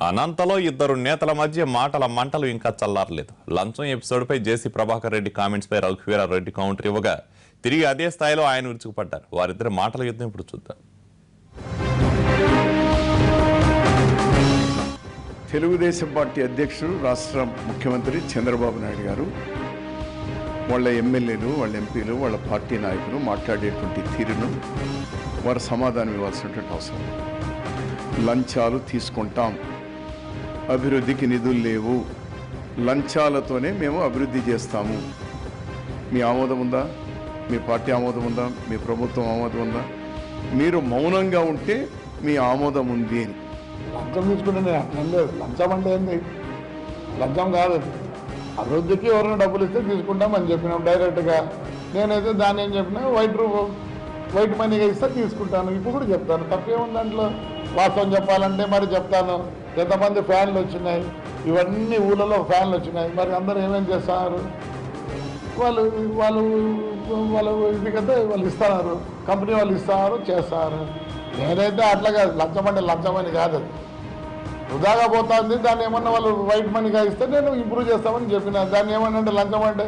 అనంతలో ఇద్దరు నేతల మధ్య మాటల మంటలు ఇంకా చల్లారలేదు. లంచం ఎపిసోడ్పై జేసీ ప్రభాకర్ రెడ్డి కామెంట్స్పై రఘువీరారెడ్డి కౌంటర్ ఇవ్వగా తిరిగి అదే స్థాయిలో ఆయన విరుచుకుపడ్డారు. వారిద్దరి మాటల యుద్ధం ఇప్పుడు చూద్దాం. తెలుగుదేశం పార్టీ అధ్యక్షుడు, రాష్ట్ర ముఖ్యమంత్రి చంద్రబాబు నాయుడు గారు వాళ్ళ ఎమ్మెల్యేలు, వాళ్ళ ఎంపీలు, వాళ్ళ పార్టీ నాయకులు మాట్లాడేటువంటి తీరును వారు సమాధానం ఇవ్వాల్సినటువంటి అవసరం. లంచాలు తీసుకుంటాం, అభివృద్ధికి నిధులు లేవు, లంచాలతోనే మేము అభివృద్ధి చేస్తాము. మీ ఆమోదం ఉందా? మీ పార్టీ ఆమోదం ఉందా? మీ ప్రభుత్వం ఆమోదం ఉందా? మీరు మౌనంగా ఉంటే మీ ఆమోదం ఉంది అని. లంచం తీసుకుంటే నేను అట్లా లేదు. లంచం అంటే ఏంది? లంచం కాదు. అభివృద్ధికి ఎవరైనా డబ్బులు ఇస్తే తీసుకుంటామని చెప్పినాం డైరెక్ట్గా. నేనైతే దాన్ని ఏం చెప్పినా వైట్ మనీగా ఇస్తే తీసుకుంటాను. ఇప్పుడు కూడా చెప్తాను, తప్పేముంది దాంట్లో. వాస్తవం చెప్పాలంటే మరి చెప్తాను. ఎంతమంది ఫ్యాన్లు వచ్చినాయి, ఇవన్నీ ఊళ్ళలో ఫ్యాన్లు వచ్చినాయి. మరి అందరూ ఏమేం చేస్తున్నారు? వాళ్ళు వాళ్ళు వాళ్ళు ఇది కదా, వాళ్ళు ఇస్తున్నారు, కంపెనీ వాళ్ళు ఇస్తున్నారు, చేస్తారు. నేనైతే అట్లా కాదు. లంచం అంటే లంచం అని కాదు, అది వృధాగా పోతుంది. దాన్ని ఏమన్నా వాళ్ళు వైట్ మనీగా ఇస్తే నేను ఇంప్రూవ్ చేస్తామని చెప్పిన. దాన్ని ఏమన్నా లంచం అంటే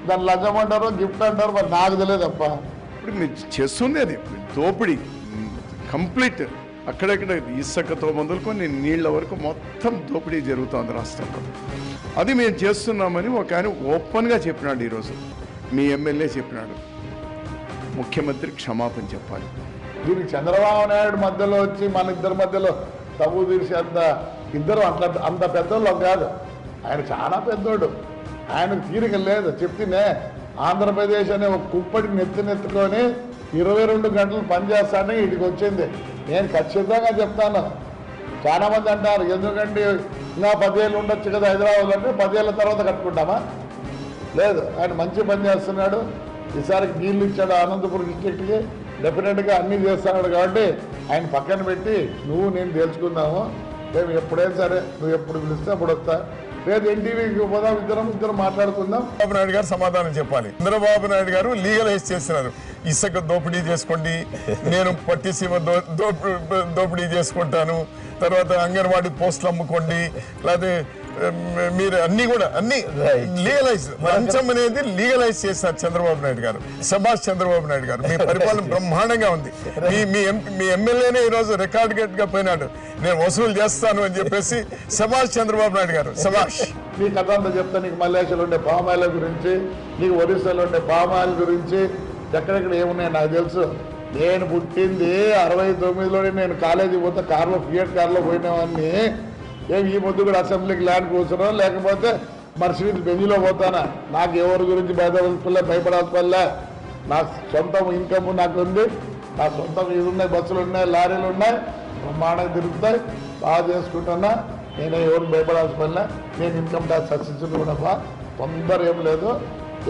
దాన్ని లంచం అంటారు, గిఫ్ట్ అంటారు, మరి నాకు తెలియదు తప్ప. ఇప్పుడు మీరు చేస్తుంది అది దోపిడీ కంప్లీట్. అక్కడక్కడ ఇసుకతో మొదలుకొని నీళ్ళ వరకు మొత్తం దోపిడీ జరుగుతుంది రాష్ట్రంలో. అది మేము చేస్తున్నామని ఒక ఆయన ఓపెన్గా చెప్పినాడు. ఈరోజు మీ ఎమ్మెల్యే చెప్పినాడు, ముఖ్యమంత్రి క్షమాపణ చెప్పాలి. దీనికి చంద్రబాబు నాయుడు మధ్యలో వచ్చి మన ఇద్దరి మధ్యలో తప్పు తీర్చి ఇద్దరు అంత పెద్దోళ్ళు కాదు. ఆయన చాలా పెద్దోడు, ఆయనకు తీరిక లేదు. చెప్తేనే ఆంధ్రప్రదేశ్ అనే ఒక కుప్పటికి నెత్తుకొని 22 గంటలు పనిచేస్తానే ఇటుకి వచ్చింది. నేను ఖచ్చితంగా చెప్తాను. చాలామంది అంటారు ఎందుకంటే ఇంకా 10 ఏళ్ళు ఉండొచ్చు కదా హైదరాబాద్ అంటే. 10 ఏళ్ళ తర్వాత కట్టుకుంటామా? లేదు, ఆయన మంచి పని చేస్తున్నాడు. ఈసారికి నీళ్ళు ఇచ్చాడు అనంతపురం డిస్ట్రిక్ట్కి. డెఫినెట్గా అన్నీ చేస్తున్నాడు. కాబట్టి ఆయన పక్కన పెట్టి నువ్వు నేను తెలుసుకుందాము. మేము ఎప్పుడైనా సరే నువ్వు ఎప్పుడు పిలిస్తే అప్పుడు వస్తా. లేదు ఎన్టీవీకి పోదాం, ఇద్దరం మాట్లాడుకుందాం. చంద్రబాబు నాయుడు గారు సమాధానం చెప్పాలి. చంద్రబాబు నాయుడు గారు లీగలైజ్ చేస్తున్నారు. ఇసుక దోపిడీ చేసుకోండి, నేను పట్టిసీమ దోపిడీ చేసుకుంటాను, తర్వాత అంగన్వాడీ పోస్టులు అమ్ముకోండి, లేకపోతే మీరు అన్ని లీగలైజ్. లంచం అనేది లీగలైజ్ చేస్తారు చంద్రబాబు నాయుడు గారు. శభాష్ చంద్రబాబు నాయుడు గారు, మీ పరిపాలన బ్రహ్మాండంగా ఉంది. మీ ఎమ్మెల్యేనే ఈరోజు రికార్డ్ గా పోయినాడు, నేను వసూలు చేస్తాను అని చెప్పేసి. శభాష్ చంద్రబాబు నాయుడు గారు, శభాష్. నీ కథ అంతా చెప్తా. నీకు మలేషియాలో ఉండే పామాయిల గురించి, నీకు ఒరిస్సాలో ఉండే పామాయిల గురించి, ఎక్కడెక్కడ ఏమున్నాయి నాకు తెలుసు. నేను పుట్టింది 69లోనే. నేను కాలేజీ పోతే కార్లో, ఫియట్ కార్లో పోయినావన్నీ. ఏమి ఈ ముద్దు కూడా అసెంబ్లీకి ల్యాండ్ కూర్చున్నా, లేకపోతే మర్సిడీస్ బెంజ్లో పోతానా? నాకు ఎవరి గురించి భయపడాల్సిపల్లే. నా సొంతం ఇన్కమ్ నాకు ఉంది, నా సొంతం ఇది ఉన్నాయి, బస్సులు ఉన్నాయి, లారీలు ఉన్నాయి, బ్రహ్మాండంగా తిరుగుతాయి, బాగా చేసుకుంటున్నా. నేను ఎవరికి భయపడాల్సిన పనిలే. నేను ఇన్కమ్ ట్యాక్స్ సబ్సిడీ కూడా తొందర ఏం లేదు.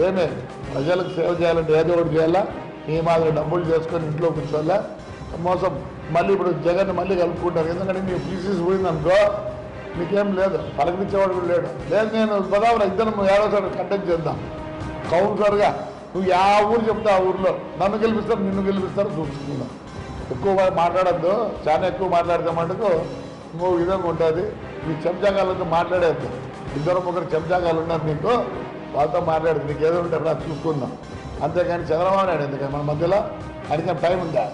ఏమే ప్రజలకు సేవ చేయాలంటే ఏదో ఒకటి చేయాలా. ఈ మాదిరి డబ్బులు చేసుకొని ఇంట్లో కూర్చోలే. మోసం మళ్ళీ ఇప్పుడు జగన్ మళ్ళీ కలుపుకుంటారు. ఎందుకంటే నీకు పీసీసీ పోయిందనుకో నీకేం లేదు, పలకరించేవాడు కూడా లేడు. లేదు నేను బదావర ఇద్దరు 7వ కంటెక్ట్ చేద్దాం కౌన్సిలర్గా. నువ్వు యా ఊరు చెప్తా ఆ ఊర్లో నన్ను గెలిపిస్తారు, నిన్ను గెలిపిస్తారు, చూసుకుందాం. ఎక్కువ మాట్లాడద్దు. చాలా ఎక్కువ మాట్లాడితే మటుకు ఇంకో విధంగా ఉంటుంది. నీ చెంచాగాళ్ళతో మాట్లాడేద్దు. ముగ్గురు చెంచాగాలు ఉన్నారు నీకు, వాళ్ళతో మాట్లాడదు. నీకు ఏదో ఉంటే రా చూసుకుందాం. అంతేకాని చంద్రబాబు నాయుడు ఎందుకని మన మధ్యలో అడిగిన టైం ఉందా?